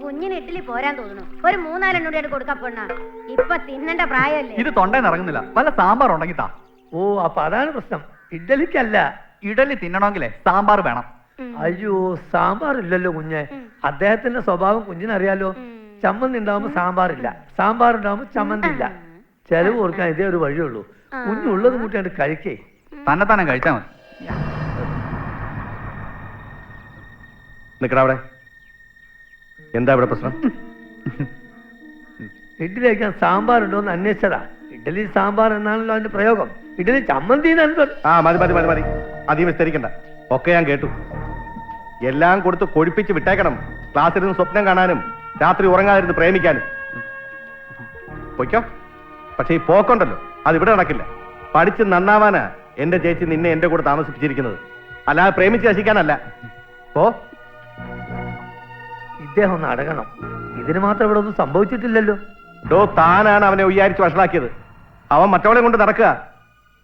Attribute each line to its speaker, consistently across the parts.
Speaker 1: കുഞ്ഞിന് ഇഡ്ഡലി പോരാൻ തോന്നുന്നു. ഒരു 3-4 എണ്ണൂടെ കൊടുക്കപ്പെണ്ണ. ഇപ്പൊ തിന്നണ്ട പ്രായമല്ലേ.
Speaker 2: ഇത് തൊണ്ടേന്ന് ഇറങ്ങുന്നില്ല. വല്ല സാമ്പാർ ഉണ്ടെങ്കിൽ താ.
Speaker 3: ഓ അപ്പൊ അതാണ് പ്രശ്നം. ഇഡ്ഡലിക്കല്ല,
Speaker 2: ഇഡലി തിന്നണമെങ്കിലേ സാമ്പാർ വേണം.
Speaker 3: അയ്യോ സാമ്പാർ ഇല്ലല്ലോ കുഞ്ഞെ. അദ്ദേഹത്തിന്റെ സ്വഭാവം കുഞ്ഞിനറിയാലോ. ചമ്മന്തി ഉണ്ടാവുമ്പോ സാമ്പാറില്ല, സാമ്പാർ ഉണ്ടാവുമ്പോ ചമ്മന്തി ഇല്ല. ചെലവ് കൊടുക്കാൻ ഇതേ ഒരു വഴിയുള്ളൂ. കുഞ്ഞുള്ളത് കൂട്ടിയാണ്ട് കഴിക്കേ.
Speaker 2: തന്നെ കഴിച്ചാ മതി.
Speaker 4: നിക്കടാ അവിടെ. എന്താ ഇവിടെ പ്രശ്നം?
Speaker 3: ഇഡ്ഡലി കഴിക്കാൻ സാമ്പാർ ഉണ്ടോന്ന് അന്വേഷിച്ചതാ. ഇഡ്ഡലി സാമ്പാർ എന്നാണല്ലോ അതിന്റെ പ്രയോഗം. ഇഡ്ഡലി ചമ്മന്തി.
Speaker 4: ആ മതി മതി മതി മതി, അധികം വിസ്തരിക്കണ്ട. ഒക്കെ ഞാൻ കേട്ടു. എല്ലാം കൊടുത്ത് കൊഴിപ്പിച്ച് വിട്ടേക്കണം. ക്ലാസ്സിലിരുന്ന് സ്വപ്നം കാണാനും രാത്രി ഉറങ്ങാതിരുന്ന് പ്രേമിക്കാനും. പൊയ്ക്കോ. പക്ഷെ ഈ പോക്കുണ്ടല്ലോ അത് ഇവിടെ നടക്കില്ല. പഠിച്ച് നന്നാവാനാ എന്റെ ചേച്ചി നിന്നെ എന്റെ കൂടെ താമസിപ്പിച്ചിരിക്കുന്നത്, അല്ലാതെ പ്രേമിച്ച് നശിക്കാനല്ല. ഓ
Speaker 3: ഇദ്ദേഹം ഒന്ന് അടങ്ങണം. ഇതിന് മാത്രം ഇവിടെ ഒന്നും സംഭവിച്ചിട്ടില്ലല്ലോ.
Speaker 4: താനാണ് അവനെ വിചാരിച്ച് വഷളാക്കിയത്. അവൻ മറ്റവളെ കൊണ്ട് നടക്കുക.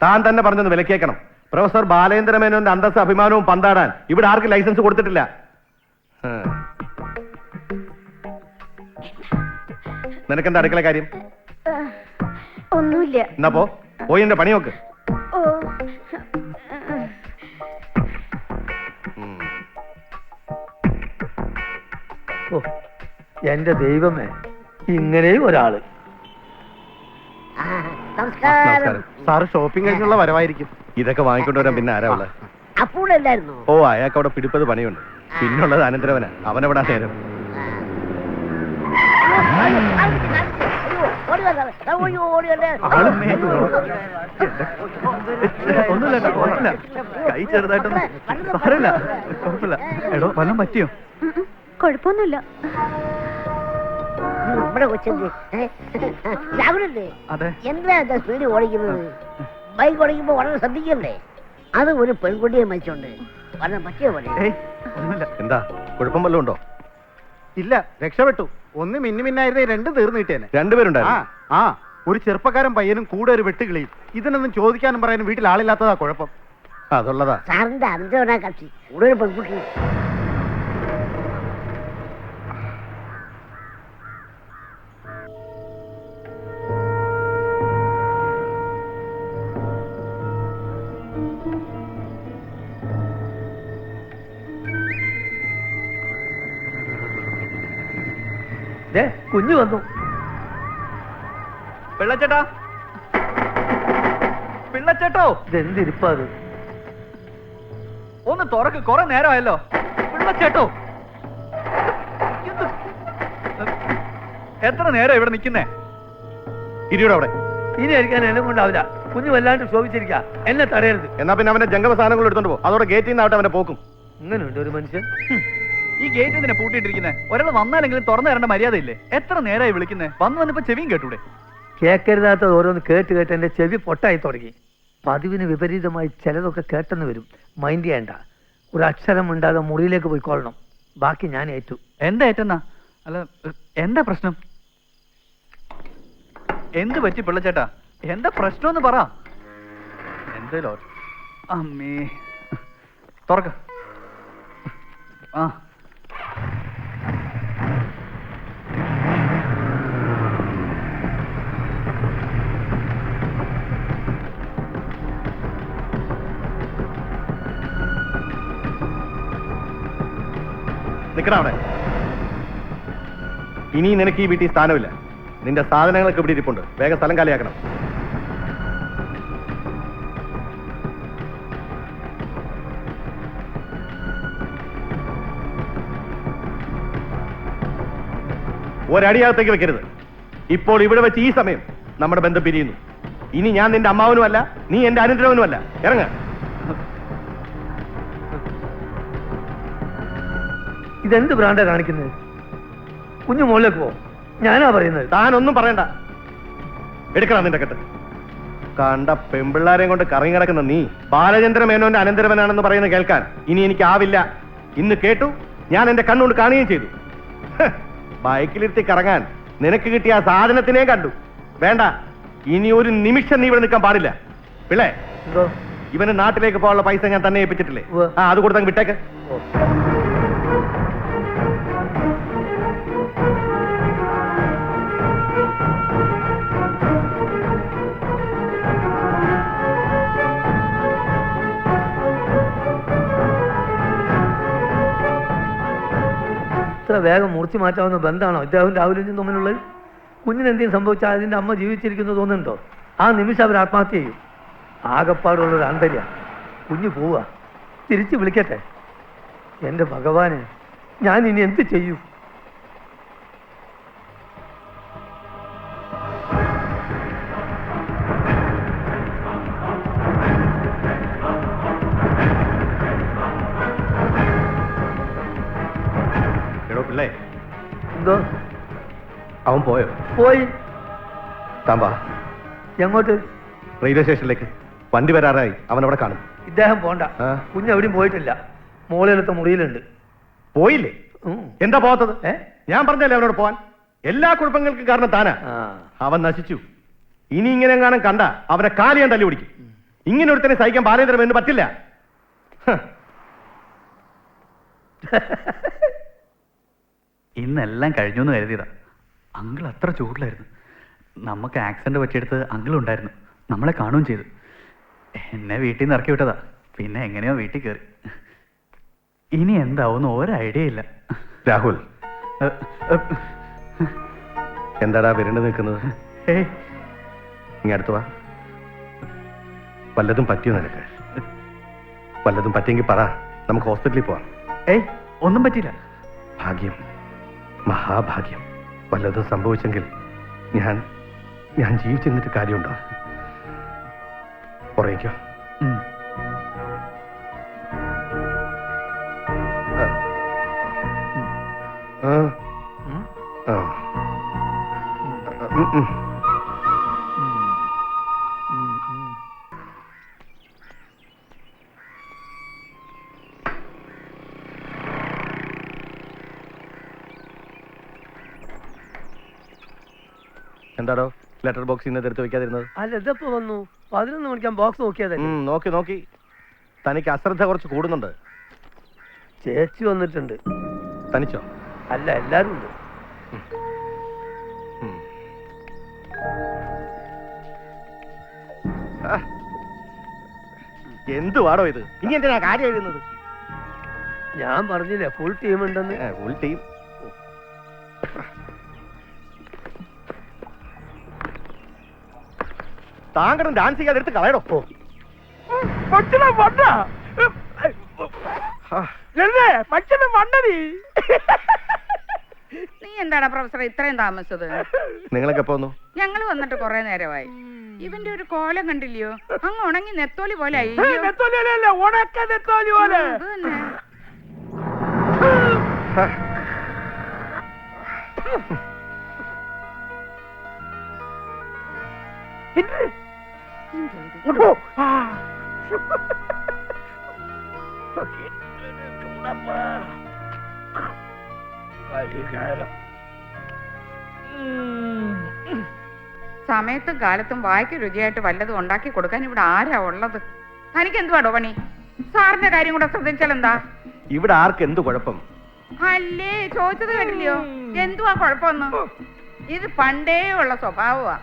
Speaker 4: താൻ തന്നെ പറഞ്ഞൊന്ന് വിലക്കേക്കണം. പ്രൊഫസർ ബാലേന്ദ്ര മേനോന്റെ അന്തസ്സ് അഭിമാനവും പന്താടാൻ ഇവിടെ ആർക്കും ലൈസൻസ് കൊടുത്തിട്ടില്ല. നിനക്കെന്താ അടുക്കള കാര്യം?
Speaker 1: ഒന്നുമില്ല.
Speaker 4: എന്നാ പോയി എന്റെ പണി നോക്ക്.
Speaker 3: ഓ എന്റെ ദൈവമേ, ഇങ്ങനെയും ഒരാള്.
Speaker 4: നമസ്കാരം. സാറ് ഷോപ്പിംഗ് കഴിഞ്ഞുള്ള വരവായിരിക്കും. ഇതൊക്കെ വാങ്ങിക്കൊണ്ടുവരാൻ പിന്നെ ആരാ ഉള്ളത്? ഓ അയാൾക്ക് അവിടെ പിടിപ്പത് പണിയുണ്ട്. പിന്നുള്ളത് അനന്തരവനാ. അവനെവിടാ നേരം.
Speaker 2: കൈ ചെറുതായിട്ടൊന്നും സാരമില്ല. കുഴപ്പമില്ല. എടോ വല്ലതും പറ്റിയോ?
Speaker 1: കുഴപ്പമൊന്നുമില്ല.
Speaker 5: നമ്മുടെ കൊച്ചല്ലേ രാഹുലല്ലേ?
Speaker 2: അതെ.
Speaker 5: എന്താ സ്പീഡ് ഓടിക്കുന്നത്? ബൈക്ക് ഓടിക്കുമ്പോ വളരെ ശ്രദ്ധിക്കണ്ടേ? അത് ഒരു പെൺകുട്ടിയെ മരിച്ചോണ്ട് വളരെ പറ്റിയ പോലെ.
Speaker 4: എന്താ കുഴപ്പം വല്ലതും ഉണ്ടോ?
Speaker 6: ഇല്ല, രക്ഷപ്പെട്ടു. ഒന്ന് മിന്നായിരുന്നേ 2 തീർന്നു കിട്ടിയേനെ.
Speaker 4: രണ്ടുപേരുണ്ടായിരുന്നു.
Speaker 6: ആ ഒരു ചെറുപ്പക്കാരൻ പയ്യനും കൂടെ ഒരു വെട്ടുകിളിയും. ഇതിനൊന്നും ചോദിക്കാനും പറയാനും വീട്ടിൽ ആളില്ലാത്തതാ കുഴപ്പം.
Speaker 4: അതുള്ളതാ.
Speaker 5: സാറിന്റെ അന്തരവനാ കക്ഷി, കൂടെ ഒരു പെൺകുട്ടി.
Speaker 3: കുഞ്ഞു വന്നു.
Speaker 2: പിള്ളച്ചേട്ടാ, പിള്ളച്ചേട്ടോ,
Speaker 3: ഇതെന്തിരിപ്പാ അത്?
Speaker 2: ഒന്ന് തുറക്ക്. കുറെ നേരമായല്ലോ. പിള്ളച്ചേട്ടോ, എത്ര നേരം ഇവിടെ നിൽക്കുന്നേ?
Speaker 4: ഇരിയുടെ അവിടെ.
Speaker 3: ഇനി അരിക്കാൻ എന്നെ കൊണ്ടാവില്ല. കുഞ്ഞു വല്ലാണ്ട് ശോഭിച്ചിരിക്കുക. എന്നെ തടയരുത്.
Speaker 4: എന്നാ പിന്നെ അവന്റെ ജംഗമ സാധനങ്ങൾ എടുത്തോണ്ട് പോകും. അതോടെ ഗേറ്റിൽ നിന്നാവട്ടെ അവനെ പോക്കും.
Speaker 3: ഇങ്ങനെയുണ്ട് ഒരു മനുഷ്യൻ.
Speaker 2: ഈ ഗേറ്റ് എന്തിനാ പൂട്ടിയിട്ടിരിക്കുന്നത്? ഒരാൾ വന്നാലെങ്കിലും തുറന്നു തരേണ്ട മര്യാദയില്ലേ? എത്ര നേരമായി വിളിക്കുന്നത്? വന്നിപ്പോ ചെവിയും കേട്ടൂടെ?
Speaker 3: കേൾക്കരുതാത്തത് ഓരോന്ന് കേട്ട് കേട്ട് എന്റെ ചെവി പൊട്ടായി തുടങ്ങി. പതിവിന് വിപരീതമായി ചിലതൊക്കെ കേട്ടെന്ന് വരും. മൈൻഡ് ചെയ്യണ്ട. ഒരു അക്ഷരം ഉണ്ടാകാതെ മുറിയിലേക്ക് പോയിക്കൊള്ളണം. ബാക്കി ഞാൻ ഏറ്റു.
Speaker 2: എന്താ ഏറ്റെന്നാ? അല്ല, എന്താ പ്രശ്നം? എന്ത് പറ്റി പിള്ളച്ചേട്ടാ? എന്താ പ്രശ്നം എന്ന് പറ. എന്തല്ലോ അമ്മേ. തുറക്ക. ആ
Speaker 4: നിക്കടാ അവിടെ. ഇനി നിനക്ക് ഈ വീട്ടിൽ സ്ഥാനമില്ല. നിന്റെ സാധനങ്ങളൊക്കെ ഇവിടെ ഇരിപ്പുണ്ട്. വേഗം സ്ഥലം കാലിയാക്കണം. ഒരടിയകത്തേക്ക് വെക്കരുത്. ഇപ്പോൾ ഇവിടെ വെച്ച് ഈ സമയം നമ്മുടെ ബന്ധം പിരിയുന്നു. ഇനി ഞാൻ നിന്റെ അമ്മാവനുമല്ല, നീ എന്റെ അനന്തരവനുമല്ല. ഇറങ്ങ.
Speaker 3: ഇതെന്ത് ഭ്രാന്താ കാണിക്കുന്നത്? കുഞ്ഞു മുകളിലേക്ക് പോ. ഞാനാ പറയുന്നത്.
Speaker 4: താനൊന്നും പറയണ്ട. എടുക്കണം നിന്റെ കെട്ട്. കണ്ട പെമ്പിള്ളാരെയും കൊണ്ട് കറങ്ങി കിടക്കുന്ന നീ ബാലചന്ദ്ര മേനോന്റെ അനന്തരവനാണെന്ന് പറയുന്നത് കേൾക്കാൻ ഇനി എനിക്കാവില്ല. ഇന്ന് കേട്ടു, ഞാൻ എന്റെ കണ്ണുകൊണ്ട് കാണുകയും ചെയ്തു. ബൈക്കിലിരുത്തി കറങ്ങാൻ നിനക്ക് കിട്ടിയ ആ സാധനത്തിനെ കണ്ടു. വേണ്ട, ഇനി ഒരു നിമിഷം നീ ഇവിടെ നിൽക്കാൻ പാടില്ല. പിള്ളേ, ഇവന് നാട്ടിലേക്ക് പോകാനുള്ള പൈസ ഞാൻ തന്നെ ഏൽപ്പിച്ചിട്ടില്ലേ? അത് കൊടുത്തങ്ങ് വിട്ടേക്ക്.
Speaker 3: ഇത്ര വേഗം മുറിച്ച് മാറ്റാവുന്ന ബന്ധമാണോ ഇദ്ദേഹം രാഹുലിനും തമ്മിലുള്ളത്? കുഞ്ഞിന് എന്തെങ്കിലും സംഭവിച്ചാൽ അതിൻ്റെ അമ്മ ജീവിച്ചിരിക്കുന്നു തോന്നുന്നുണ്ടോ? ആ നിമിഷം അവർ ആത്മഹത്യ ചെയ്യും. ആകപ്പാടുള്ളൊരു ആന്തര്യ. കുഞ്ഞ് പോവുക, തിരിച്ച് വിളിക്കട്ടെ. എൻ്റെ ഭഗവാനെ, ഞാൻ ഇനി എന്ത് ചെയ്യൂ?
Speaker 4: എടോ പിള്ളേ,
Speaker 3: എന്തോ?
Speaker 4: അവൻ പോയോ?
Speaker 3: പോയി.
Speaker 4: താമ്പാ
Speaker 3: എങ്ങോട്ട്?
Speaker 4: റെയിൽവേ സ്റ്റേഷനിലേക്ക്. വണ്ടി വരാറായി, അവൻ അവിടെ കാണും.
Speaker 3: ഇദ്ദേഹം പോണ്ട.
Speaker 4: ആ.
Speaker 3: കുഞ്ഞ് എവിടെയും പോയിട്ടില്ല. മോളിലത്തെ മുറിയിലുണ്ട്.
Speaker 4: പോയില്ലേ?
Speaker 3: ഉം.
Speaker 4: എന്താ പോകാത്തത്?
Speaker 3: ഏ?
Speaker 4: ഞാൻ പറഞ്ഞല്ലേ അവനോട് പോവാൻ. എല്ലാ കുഴപ്പങ്ങൾക്കും കാരണം താനാ.
Speaker 3: ആ.
Speaker 4: അവൻ നശിച്ചു. ഇനി ഇങ്ങനെ എങ്ങാനും കണ്ട അവനെ കാലി ഞാൻ തല്ലി പിടിക്കും. ഇങ്ങനെ ഒരുത്തനെ സഹിക്കാൻ ബാലേന്ദ്രൻ എന്ന് പറ്റില്ല. ഹ്.
Speaker 2: ഇന്നെല്ലാം കഴിഞ്ഞു എന്ന് കരുതിയതാ. അങ്കിൾ അത്ര ചൂടിലായിരുന്നു. നമുക്ക് ആക്സിഡന്റ് പറ്റിയെടുത്ത് അങ്കിൾ ഉണ്ടായിരുന്നു. നമ്മളെ കാണുകയും ചെയ്തു. എന്നെ വീട്ടിൽ നിന്ന് ഇറക്കി വിട്ടതാ. പിന്നെ എങ്ങനെയോ വീട്ടിൽ കയറി. ഇനി എന്താവുന്ന ഒരു ഐഡിയ ഇല്ല.
Speaker 4: രാഹുൽ, എന്താടാ വിരണ്ടു നിൽക്കുന്നത്?
Speaker 2: ഏയ്,
Speaker 4: ഇനി അടുത്ത് വാ. വല്ലതും പറ്റിയോ നിനക്ക്? വല്ലതും പറ്റിയെങ്കിൽ പറ, നമുക്ക് ഹോസ്പിറ്റലിൽ പോവാം.
Speaker 2: ഏയ്, ഒന്നും പറ്റിയില്ല.
Speaker 4: ഭാഗ്യം, മഹാഭാഗ്യം. വല്ലതും സംഭവിച്ചെങ്കിൽ ഞാൻ ജീവിച്ചിരുന്നിട്ട് കാര്യമുണ്ടോ? ഉറങ്ങിക്കോ.
Speaker 2: ഉം.
Speaker 4: ആ. ആ. ഉം, ഉം. എന്താടോ ലെറ്റർ ബോക്സിൽ നിന്ന് എടുത്ത് വെക്കാതിരുന്നത്?
Speaker 3: അല്ല, ഇതെപ്പോ വന്നു? 11 മണിക്കാൻ ബോക്സ് നോക്കിയതല്ലേ?
Speaker 4: നോക്കി തനിക്ക് അശ്രദ്ധ കുറച്ച് കൂടുന്നുണ്ട്.
Speaker 3: ചേച്ചി വന്നിട്ടുണ്ട്.
Speaker 4: തനിച്ചോ?
Speaker 3: അല്ല, എല്ലാരും ഉണ്ട്.
Speaker 4: എന്തുവാടോ ഇത്? ഇനി എന്തിനാ കാര്യം എഴുതുന്നത്?
Speaker 3: ഞാൻ പറഞ്ഞില്ലേ ഫുൾ ടീം ഉണ്ടെന്ന്.
Speaker 4: Full team. താങ്കളും ഡാൻസ് ചെയ്യാതെ എടുത്ത് കളയടോ.
Speaker 7: നീ എന്താടാ പ്രൊഫസർ ഇത്രയും താമസിച്ചത്?
Speaker 4: നിങ്ങളൊക്കെ എപ്പോ വന്നു?
Speaker 7: ഞങ്ങൾ വന്നിട്ട് കുറെ നേരമായി. ഇവന്റെ ഒരു കോലം കണ്ടില്ലയോ? അങ്ങ് ഉണങ്ങി നെത്തോലി പോലെ ആയി. അത് തന്നെ. സമയത്തും കാലത്തും വായിക്ക് രുചിയായിട്ട് വല്ലതും ഉണ്ടാക്കി കൊടുക്കാൻ ഇവിടെ ആരാ ഉള്ളത്? തനിക്ക് എന്തുവാടോ പണി? സാറിന്റെ കാര്യം കൂടെ ശ്രദ്ധിച്ചാൽ എന്താ?
Speaker 4: ഇവിടെ ആർക്ക് എന്ത് കുഴപ്പം?
Speaker 7: അല്ലേ, ചോദിച്ചത് കേട്ടില്ലയോ? എന്തുവാ കുഴപ്പമൊന്നും? ഇത് പണ്ടേ ഉള്ള സ്വഭാവമാ.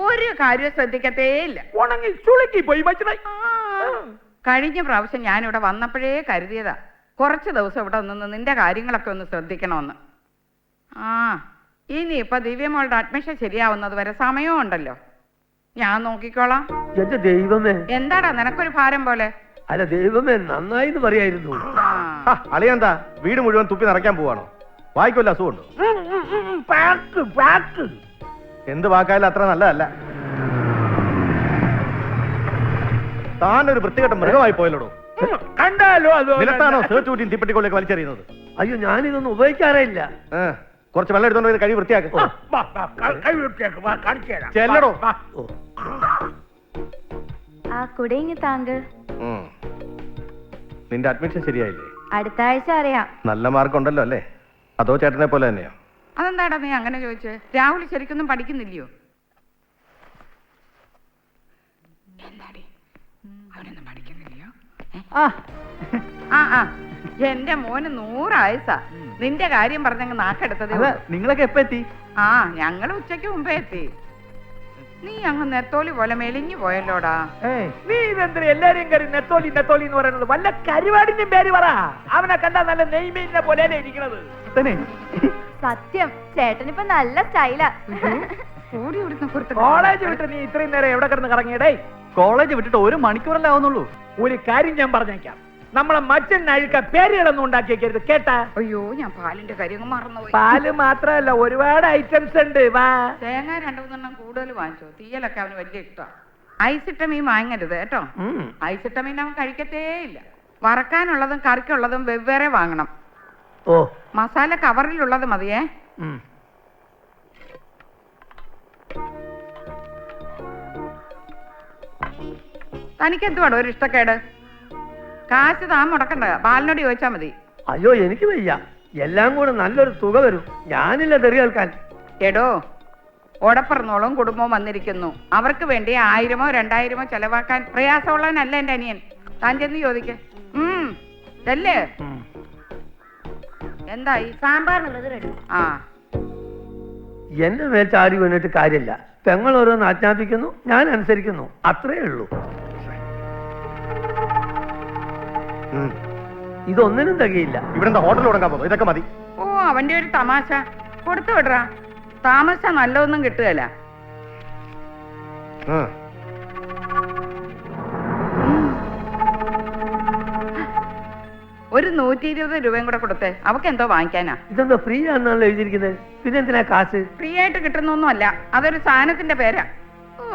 Speaker 7: ഒരു കാര്യം ശ്രദ്ധിക്കത്തേ ഇല്ല. കഴിഞ്ഞ പ്രാവശ്യം ഞാനിവിടെ വന്നപ്പോഴേ കരുതിയതാ കുറച്ച് ദിവസം ഇവിടെ നിന്ന് നിന്റെ കാര്യങ്ങളൊക്കെ ഒന്ന് ശ്രദ്ധിക്കണമെന്ന്. ആ, ഇനിയിപ്പൊ ദിവ്യമോളുടെ അഡ്മിഷൻ ശരിയാവുന്നത് വരെ സമയവും ഉണ്ടല്ലോ. ഞാൻ നോക്കിക്കോളാം.
Speaker 3: എന്റെ ദൈവമേ,
Speaker 7: എന്താടാ നിനക്കൊരു ഭാരം പോലെ?
Speaker 3: അല്ല ദൈവമേ, നന്നായിന്ന് പറയായിരുന്നു.
Speaker 4: അളിയെന്താ വീട് മുഴുവൻ തുപ്പി നിറയ്ക്കാൻ പോവാണോ? വായിക്കുമല്ലോ, അസുഖമുണ്ടോ? എന്ത് വാക്കായാലും അത്ര നല്ലതല്ല. താനൊരു വൃത്തികെട്ട മൃഗമായി പോയല്ലോടോ.
Speaker 3: കണ്ടാലോ അതോ
Speaker 4: നിലത്താണോ സേർട്ടൂറ്റിയും തീപ്പെട്ടിക്കൊള്ളിയൊക്കെ വലിച്ചെറിയുന്നത്?
Speaker 3: അയ്യോ, ഞാനിതൊന്നും ഉപയോഗിക്കാറേ ഇല്ല.
Speaker 4: കുറച്ച് വെള്ളം എടുത്തോണ്ട് കഴി വൃത്തിയാക്കും. ചെല്ലടോ.
Speaker 1: ആ കുടയിങ് താങ്ക.
Speaker 4: നിന്റെ അഡ്മിഷൻ ശരിയായില്ലേ?
Speaker 1: അടുത്ത ആഴ്ച അറിയാം.
Speaker 4: നല്ല മാർക്ക് ഉണ്ടല്ലോ അല്ലേ? അതോ ചേട്ടനെ പോലെ തന്നെയോ?
Speaker 7: അതെന്താടാ നീ അങ്ങനെ ചോദിച്ചേ? രാഹുൽ ശരിക്കൊന്നും പഠിക്കുന്നില്ലയോ? എന്താടി അവനൊന്നും പഠിക്കുന്നില്ലയോ? ആ എന്റെ മോന് 100 ആയുസാ. നിന്റെ കാര്യം പറഞ്ഞങ്ങ് നാക്കെടുത്തത്.
Speaker 2: നിങ്ങളൊക്കെ എപ്പ എത്തി?
Speaker 7: ആ, ഞങ്ങൾ ഉച്ചയ്ക്ക് മുമ്പേ എത്തി. നീ അങ്ങ് നെത്തോലി പോലെ മെലിഞ്ഞു പോയല്ലോടാ.
Speaker 3: നീ ഇതെന്തിനാ എല്ലാരെയും കയറി നെത്തോലി നെത്തോലി എന്ന് പറയുന്നത്? വല്ല കരുവാടിന്റെയും പേര് പറ. അവനെ കണ്ടാ നല്ല നെയ്മീനിനെ പോലെയല്ലേ ഇരിക്കണത്.
Speaker 1: സത്യം ചേട്ടനിപ്പോ നല്ല സ്റ്റൈലാ.
Speaker 7: ഓടി ഓടുന്ന പുറത്ത്
Speaker 3: കോളേജ് വിട്ട് നീ ഇത്രയും നേരം എവിടെ കിടന്ന് കറങ്ങിയടേ?
Speaker 2: കോളേജ് വിട്ടിട്ട് 1 മണിക്കൂറല്ലേ ആവുന്നുള്ളൂ.
Speaker 3: ഒരു കാര്യം ഞാൻ പറഞ്ഞേക്കാം, നമ്മളെ മച്ചൻ അഴുക്ക പേരുകളൊന്നും ഉണ്ടാക്കിയേക്കരുത് കേട്ടാ.
Speaker 7: അയ്യോ, ഞാൻ പാലിന്റെ കാര്യം മറന്നുപോയി.
Speaker 3: പാല് മാത്രല്ല ഒരുപാട് ഐറ്റംസ് ഉണ്ട്. വാ,
Speaker 7: തേങ്ങ 2-3 കൂടുതൽ വാങ്ങിച്ചോ. തീയലൊക്കെ അവന് വലിയ ഇഷ്ടമാണ്. ഐസിട്ട മീൻ വാങ്ങരുത് കേട്ടോ. ഐസിട്ട മീൻ അവൻ കഴിക്കത്തേ ഇല്ല. വറക്കാനുള്ളതും കറിക്കുള്ളതും വെവ്വേറെ വാങ്ങണം.
Speaker 3: ഓ,
Speaker 7: മസാല കവറിലുള്ളത് മതിയേ. തനിക്കെന്തുവാടോ ഒരു ഇഷ്ടക്കേട്? കാശ് താൻ മുടക്കണ്ട, പാലിനോട് ചോദിച്ചാ മതി.
Speaker 3: അയ്യോ എനിക്ക് വയ്യ, എല്ലാം കൂടെ നല്ലൊരു തുക വരും. ഞാനില്ല തെറി കേൾക്കാൻ.
Speaker 7: എടോ, ഓടപ്പറന്നോളം കുടുംബവും വന്നിരിക്കുന്നു. അവർക്ക് വേണ്ടി 1000-ഓ 2000-ഓ ചെലവാക്കാൻ പ്രയാസമുള്ളവനല്ല എന്റെ അനിയൻ. താൻ ചെന്ന് ചോദിക്ക. ചെല്ലേ. എന്തായി?
Speaker 1: സാമ്പാറിനുള്ളത് റെഡി.
Speaker 7: ആ,
Speaker 3: എന്നെ മേൽ ചാടി വീണിട്ട് കാര്യമില്ല. പെങ്ങൾ ഓരോന്ന് ആജ്ഞാപിക്കുന്നു, ഞാൻ അനുസരിക്കുന്നു, അത്രേ ഉള്ളൂ. ഇതൊന്നിനും തികയില്ല.
Speaker 4: ഇവിടെ ഹോട്ടൽ തുടങ്ങാൻ പോകും, ഇതൊക്കെ മതി.
Speaker 7: ഓ, അവന്റെ ഒരു തമാശ. കൊടുത്തു വിടറാ. താമസ നല്ലതൊന്നും കിട്ടുകയല്ല. ഒരു 120 രൂപയും കൂടെ കൊടുത്തേ. അവക്ക് എന്തോ വാങ്ങിക്കാനാ.
Speaker 3: ഇതെന്തോ ഫ്രീ ആണെന്നാണല്ലോ എഴുതിയിരിക്കുന്നത്. പിന്നെ എന്തിനാ കാശ്?
Speaker 7: ഫ്രീ ആയിട്ട് കിട്ടുന്നൊന്നുമല്ല, അതൊരു സാധനത്തിന്റെ പേരാ. ഓ,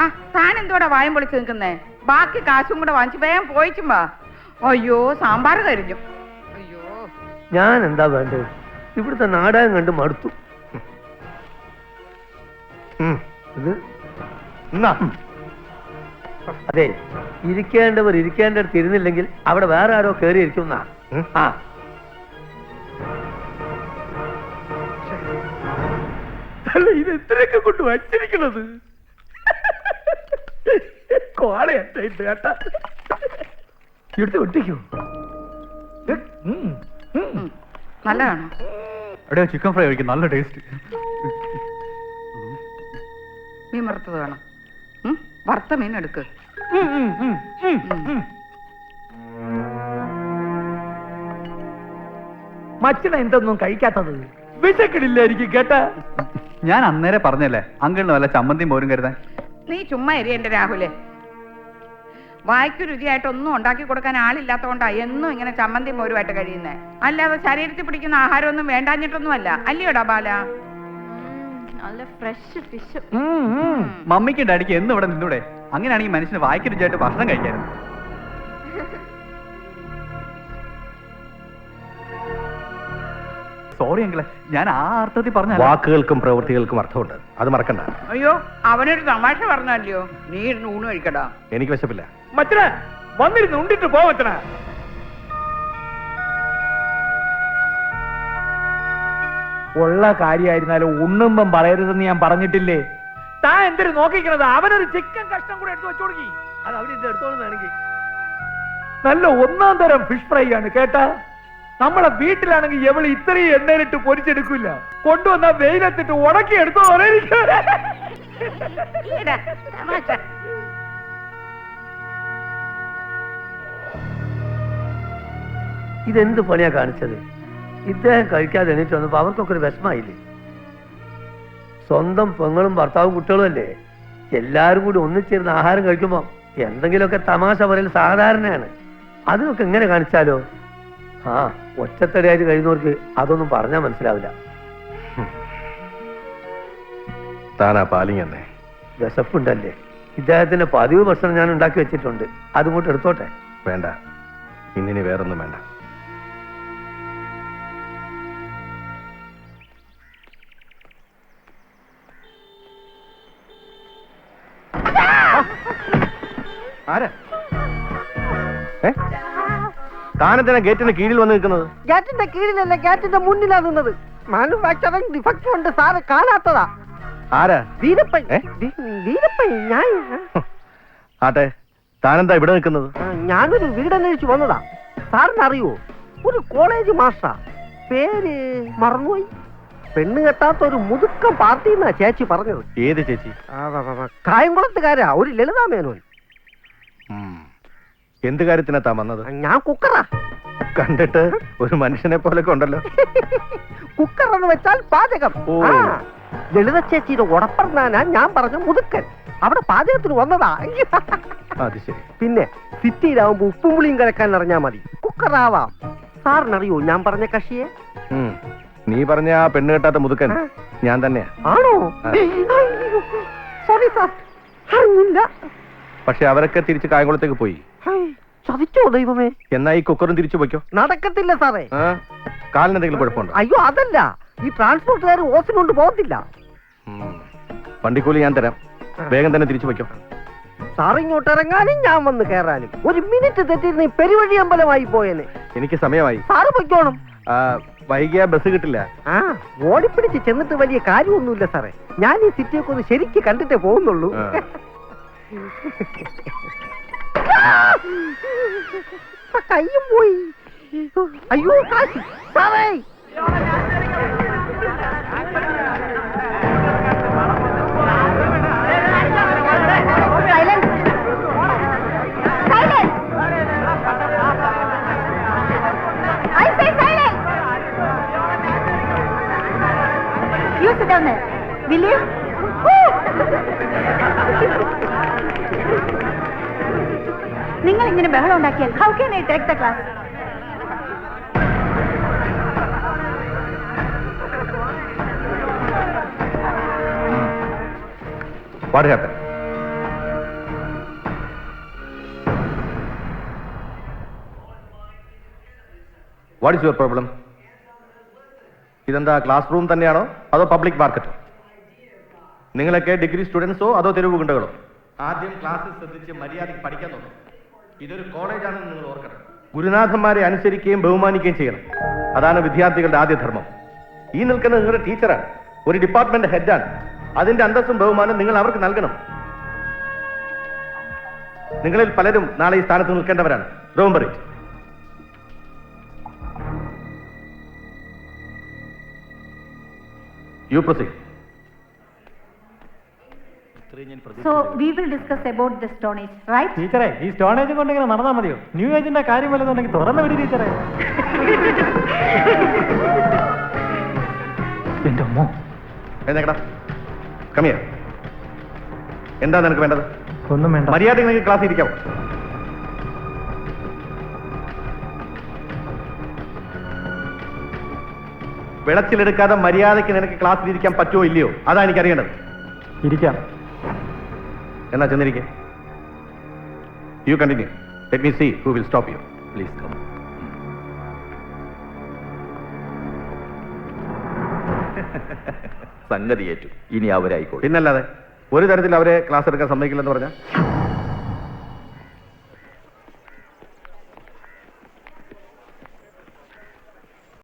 Speaker 7: ആ താൻ എന്തോടാ വായം പൊളിച്ച് നിൽക്കുന്നേ? ബാക്കി കാശും കൂടെ വാങ്ങിച്ച് വേഗം പോയിച്ചും വാ. അയ്യോ, സാമ്പാർ കരിഞ്ഞു. അയ്യോ,
Speaker 3: ഞാൻ എന്താ വേണ്ടത്? ഇവിടുത്തെ നാടകം കണ്ട് മടുത്തു. അതെ, ഇരിക്കേണ്ടവർ ഇരിക്കേണ്ടടുത്ത് ഇരുന്നില്ലെങ്കിൽ അവിടെ വേറെ ആരോ കയറി ഇരിക്കുന്ന. ആ, അല്ല ഇത് എത്രയൊക്കെ കൊണ്ട് വച്ചിരിക്കണത്? കോള കേട്ടാ എടുത്ത് ഒട്ടിക്കൂ.
Speaker 7: നല്ലതാണോ?
Speaker 2: എവിടെയോ ചിക്കൻ ഫ്രൈ കഴിക്കും, നല്ല ടേസ്റ്റ്.
Speaker 7: മീൻ വറുത്തത് വേണം. വറുത്ത മീൻ എടുക്ക്.
Speaker 3: മച്ചന എന്തൊന്നും കഴിക്കാത്തത്? വിശക്കിടില്ലായിരിക്കും കേട്ടാ.
Speaker 2: ഞാൻ അന്നേരെ പറഞ്ഞല്ലേ അങ്കിളിന് വല്ല ചമ്മന്തിയും മോരും കരുതാൻ.
Speaker 7: നീ ചുമ്മാ എരി എന്റെ രാഹുലെ. വായ്ക്ക് രുചിയായിട്ടൊന്നും ഉണ്ടാക്കി കൊടുക്കാൻ ആളില്ലാത്തതുകൊണ്ടാ എന്നും ഇങ്ങനെ ചമ്മന്തി മോരുമായിട്ട് കഴിയുന്നേ. അല്ലാതെ ശരീരത്തിൽ പിടിക്കുന്ന ആഹാരമൊന്നും വേണ്ടാഞ്ഞിട്ടൊന്നും അല്ല. അല്ലയോടാ ബാല?
Speaker 1: നല്ല ഫ്രഷ് ഫിഷ്.
Speaker 2: മമ്മിക്കും ഡാഡിക്ക് എന്നും ഇവിടെ നിന്നൂടെ? അങ്ങനെയാണെങ്കിൽ മനുഷ്യന് വായ്ക്ക് രുചിയായിട്ട് ഭക്ഷണം കഴിക്കായിരുന്നു. സോറി അങ്കിളെ, ഞാൻ ആ അർത്ഥത്തിൽ പറഞ്ഞ.
Speaker 4: വാക്കുകൾക്കും പ്രവൃത്തികൾക്കും അർത്ഥമുണ്ട്, അത് മറക്കണ്ട.
Speaker 7: അയ്യോ, അവനൊരു തമാശ പറഞ്ഞല്ലോ. നീ ഇരുന്ന് ഊണ് കഴിക്കടാ.
Speaker 4: എനിക്ക് വിശപ്പില്ല.
Speaker 3: മച്ചന വന്നിരുന്ന് ഉണ്ടിട്ട് പോ. മച്ചന ഉള്ള കാര്യമായിരുന്നാലും ഉണ്ണുമ്പം പറയരുതെന്ന് ഞാൻ പറഞ്ഞിട്ടില്ലേ? താൻ എന്തൊരു നോക്കിക്കണത്? അവനൊരു ചിക്കൻ കഷ്ണം കൂടെ എടുത്ത് വെച്ചു കൊടുക്കി. അത് അവിടെ എടുത്തോളം വേണമെങ്കിൽ. നല്ല 1-ാം തരം ഫിഷ് ഫ്രൈ ആണ് കേട്ടാ. നമ്മളെ വീട്ടിലാണെങ്കിൽ എവള് ഇത്രയും എണ്ണയിലിട്ട് പൊരിച്ചെടുക്കില്ല. കൊണ്ടുവന്ന വെയിലത്തിട്ട് ഉടക്കി എടുത്തോ. ഇതെന്ത് പണിയാ കാണിച്ചത്? ഇദ്ദേഹം കഴിക്കാതെ എണീറ്റ് വന്നപ്പോ അവർക്കൊക്കെ ഒരു വിഷമായില്ലേ? സ്വന്തം പെങ്ങളും ഭർത്താവും കുട്ടികളും അല്ലേ, എല്ലാരും കൂടി ഒന്നിച്ചിരുന്ന് ആഹാരം കഴിക്കുമ്പോ എന്തെങ്കിലുമൊക്കെ തമാശ പറയൽ സാധാരണയാണ്. അതിനൊക്കെ എങ്ങനെ കാണിച്ചാലോ? ആ, ഒറ്റത്തടിയായിട്ട് കഴിയുന്നവർക്ക് അതൊന്നും പറഞ്ഞാൽ മനസ്സിലാവില്ല.
Speaker 4: താനാ പാലിങ്ങന്നെ.
Speaker 3: വിശപ്പുണ്ടല്ലേ? ഇദ്ദേഹത്തിന്റെ പതിവ് ഭക്ഷണം ഞാൻ ഉണ്ടാക്കി വെച്ചിട്ടുണ്ട്, അതുകൊണ്ട് എടുത്തോട്ടെ.
Speaker 4: വേണ്ട, ഇന്നിനി വേറൊന്നും വേണ്ട. ആരാ? താനെന്തിനാ ഗേറ്റിന് കീഴിൽ വന്ന് നിൽക്കുന്നത്?
Speaker 5: ഗേറ്റിന്റെ കീഴിലല്ല, ഗേറ്റിന്റെ മുന്നിലാ നിന്നത്. മാനുഫാക്ചറിംഗ് ഡിഫക്ട് കൊണ്ട് സാറ് കാണാത്തതാ.
Speaker 4: ആരാ?
Speaker 5: വീരപ്പൻ. വീരപ്പൻ ഞാൻ.
Speaker 4: ആട്ടെ, താനെന്താ ഇവിടെ നിൽക്കുന്നത്?
Speaker 5: ഞാനൊരു വീടന്വേഷിച്ച് വന്നതാ. സാറിന് അറിയോ? ഒരു കോളേജ് മാസ്റ്ററാ, പേര് മറന്നുപോയി. പെണ്ണ് കെട്ടാത്ത ഒരു മുതുക്കം പാർട്ടി എന്നാ ചേച്ചി പറഞ്ഞത്.
Speaker 4: ഏത് ചേച്ചി?
Speaker 5: കായംകുളത്തുകാരാ, ഒരു ലളിതാ മേനോൻ.
Speaker 4: എന്ത് കാര്യത്തിനാ വന്നത്?
Speaker 5: ഞാൻ കുക്കറാ.
Speaker 4: കണ്ടിട്ട് ഒരു മനുഷ്യനെ പോലൊക്കെ ഉണ്ടല്ലോ.
Speaker 5: കുക്കർ എന്ന് വെച്ചാൽ പാചകം.
Speaker 4: ഓ.
Speaker 5: ആ, ലളിത ചേച്ചിയുടെ ഉടപ്പറന്നാനാ ഞാൻ പറഞ്ഞ മുതുക്കൻ. അവിടെ പാചകത്തിന് വന്നതാ.
Speaker 4: അത് ശരി.
Speaker 5: പിന്നെ സിറ്റിയിലാവുമ്പോ ഉപ്പും പുളിയും കലക്കാൻ അറിഞ്ഞാ മതി, കുക്കറാവാം. സാറിനറിയോ ഞാൻ പറഞ്ഞ കക്ഷിയെ?
Speaker 4: നീ പറഞ്ഞ ആ പെണ്ണ് കെട്ടാത്ത മുതുക്കൻ ഞാൻ തന്നെയാ.
Speaker 5: ആണോ? സോറി സാർ, അറിഞ്ഞില്ല.
Speaker 4: പക്ഷെ അവരൊക്കെ തിരിച്ച് കായംകുളത്തേക്ക് പോയി.
Speaker 5: ചതിച്ചോ ദൈവമേ?
Speaker 4: എന്നാ ഈ കുക്കറും തിരിച്ചു പോയിക്കോ.
Speaker 5: നടക്കത്തില്ല സാറേ.
Speaker 4: കാലിന് എന്തെങ്കിലും കുഴപ്പമുണ്ടോ?
Speaker 5: അയ്യോ അതല്ല, ഈ ട്രാൻസ്പോർട്ടുകാർ ഓസിന് കൊണ്ട് പോകത്തില്ല.
Speaker 4: വണ്ടിക്കൂലി ഞാൻ തരാം, വേഗം തന്നെ തിരിച്ചു പോയിക്കോ.
Speaker 5: സാർ ഇങ്ങോട്ട് ഇറങ്ങാനും ഞാൻ വന്ന് കയറാനും ഒരു മിനിറ്റ് തെറ്റിരുന്ന ഈ പെരുവഴി അമ്പലമായി പോയേനെ.
Speaker 4: എനിക്ക് സമയമായി.
Speaker 5: സാറ് പൊയ്ക്കോണം.
Speaker 4: വൈകിയ ബസ് കിട്ടില്ല.
Speaker 5: ആ, ഓടിപ്പിടിച്ച് ചെന്നിട്ട് വലിയ കാര്യമൊന്നുമില്ല സാറേ. ഞാൻ ഈ സിറ്റിയൊക്കെ ഒന്ന് ശരിക്ക് കണ്ടിട്ടേ പോകുന്നുള്ളൂ. കയ്യും പോയി. അയ്യോ കാശി സാറേ.
Speaker 1: You sit down there. Will you? നിങ്ങൾ ഇങ്ങനെ ബഹളം ഉണ്ടാക്കിയാൽ how can I take the class?
Speaker 4: What happened? What is your problem? ഇതെന്താ ക്ലാസ് റൂം തന്നെയാണോ അതോ പബ്ലിക് മാർക്കറ്റോ? നിങ്ങളൊക്കെ ഡിഗ്രി സ്റ്റുഡൻസോ അതോ തെരുവ് ഗുണ്ടകളോ? ആദ്യം ക്ലാസ്സിൽ ശ്രദ്ധിച്ച് മര്യാദയ്ക്ക് പഠിക്കാൻ നോക്കും. ഇതൊരു കോളേജാണെന്ന് നിങ്ങൾ ഓർക്കണം. ഗുരുനാഥന്മാരെ അനുസരിക്കുകയും ബഹുമാനിക്കുകയും ചെയ്യണം. അതാണ് വിദ്യാർത്ഥികളുടെ ആദ്യ ധർമ്മം. ഈ നിൽക്കുന്ന നിങ്ങളുടെ ടീച്ചറാണ്, ഒരു ഡിപ്പാർട്ട്മെന്റ് ഹെഡാണ്. അതിന്റെ അന്തസ്സും ബഹുമാനം നിങ്ങൾ അവർക്ക് നൽകണം. നിങ്ങളിൽ പലരും നാളെ ഈ സ്ഥാനത്ത് നിൽക്കേണ്ടവരാണ്. Remember it. You proceed.
Speaker 1: So we will discuss about the Stone Age, right?
Speaker 8: ടീച്ചറെ, ഈ സ്റ്റോൺ ഏജ് കൊണ്ട് ഇങ്ങനെ നടന്നാൽ മതിയോ? ന്യൂ ഏജിന്റെ കാര്യം വല്ലതുണ്ടെങ്കിൽ തുറന്നു വിടി ടീച്ചറെ.
Speaker 2: എന്റെ അമ്മോ.
Speaker 4: എഴുന്നേക്കടാ. Come here. എന്താ നിനക്ക് വേണ്ടത്?
Speaker 8: ഒന്നും വേണ്ട.
Speaker 4: മര്യാദയ്ക്ക് നിങ്ങൾക്ക് ക്ലാസ്സിൽ ഇരിക്കാമോ? വിളച്ചിലെടുക്കാതെ മര്യാദയ്ക്ക് നിനക്ക് ക്ലാസ്സിൽ ഇരിക്കാൻ പറ്റുമോ ഇല്ലയോ? അതാ എനിക്കറിയേണ്ടത്.
Speaker 8: ഇരിക്കാം.
Speaker 4: എന്നാ ചെന്നിരിക്കെ. You continue. Let me see who will stop you. Please come.
Speaker 9: സംഗതി ഏറ്റു. ഇനി അവരായിക്കോട്ടെ.
Speaker 4: പിന്നല്ലാതെ ഒരു തരത്തിൽ അവരെ ക്ലാസ് എടുക്കാൻ സമ്മതിക്കില്ലെന്ന് പറഞ്ഞാൽ